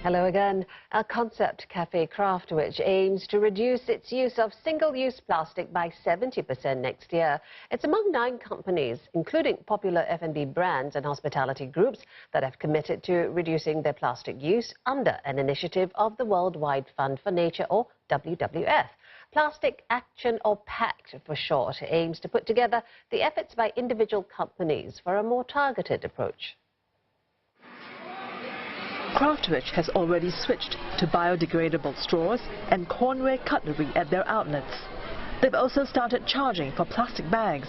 Hello again. A concept cafe, Kraftwich, aims to reduce its use of single-use plastic by 70% next year. It's among 9 companies, including popular F&B brands and hospitality groups, that have committed to reducing their plastic use under an initiative of the Worldwide Fund for Nature, or WWF. Plastic Action, or PACT for short, aims to put together the efforts by individual companies for a more targeted approach. Kraftwich has already switched to biodegradable straws and cornware cutlery at their outlets. They've also started charging for plastic bags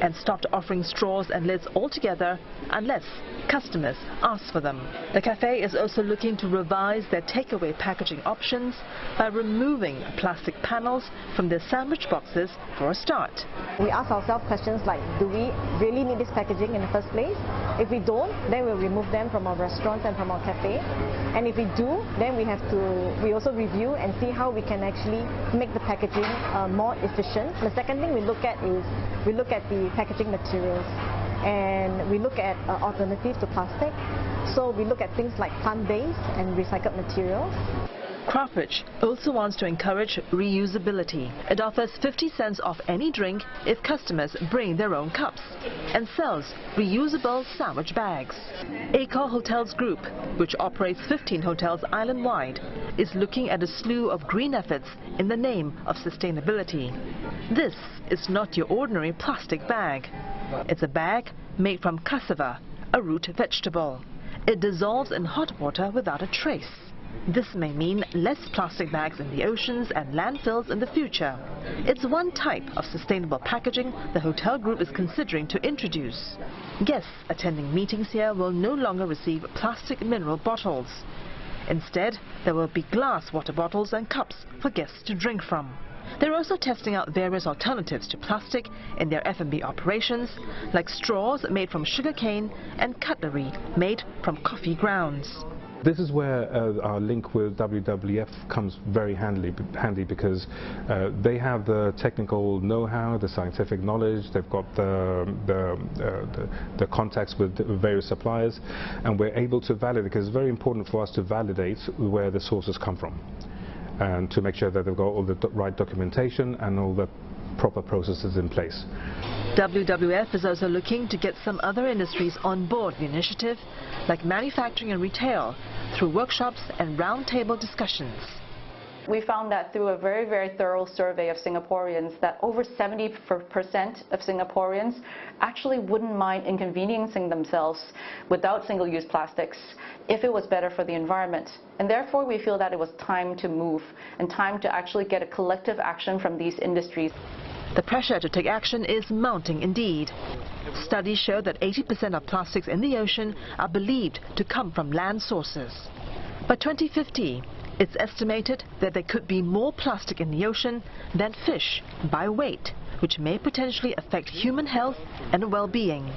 and stopped offering straws and lids altogether unless customers ask for them. The cafe is also looking to revise their takeaway packaging options by removing plastic panels from their sandwich boxes for a start. We ask ourselves questions like, do we really need this packaging in the first place? If we don't, then we'll remove them from our restaurants and from our cafe. And if we do, then we also review and see how we can actually make the packaging more efficient. The second thing we look at is we look at the packaging materials, and we look at alternatives to plastic. So we look at things like plant-based and recycled materials. Kraftwich also wants to encourage reusability. It offers 50 cents off any drink if customers bring their own cups, and sells reusable sandwich bags. Accor Hotels Group, which operates 15 hotels island-wide, is looking at a slew of green efforts in the name of sustainability. This is not your ordinary plastic bag. It's a bag made from cassava, a root vegetable. It dissolves in hot water without a trace. This may mean less plastic bags in the oceans and landfills in the future. It's one type of sustainable packaging the hotel group is considering to introduce. Guests attending meetings here will no longer receive plastic mineral bottles. Instead, there will be glass water bottles and cups for guests to drink from. They're also testing out various alternatives to plastic in their F&B operations, like straws made from sugarcane and cutlery made from coffee grounds. This is where our link with WWF comes very handy because they have the technical know-how, the scientific knowledge, they've got the contacts with various suppliers, and we're able to validate, because it's very important for us to validate where the sources come from, and to make sure that they've got all the right documentation and all the proper processes in place. WWF is also looking to get some other industries on board the initiative, like manufacturing and retail, through workshops and roundtable discussions. We found that through a very, very thorough survey of Singaporeans that over 70% of Singaporeans actually wouldn't mind inconveniencing themselves without single-use plastics if it was better for the environment. And therefore we feel that it was time to move and time to actually get a collective action from these industries. The pressure to take action is mounting indeed. Studies show that 80% of plastics in the ocean are believed to come from land sources. By 2050, it's estimated that there could be more plastic in the ocean than fish by weight, which may potentially affect human health and well-being.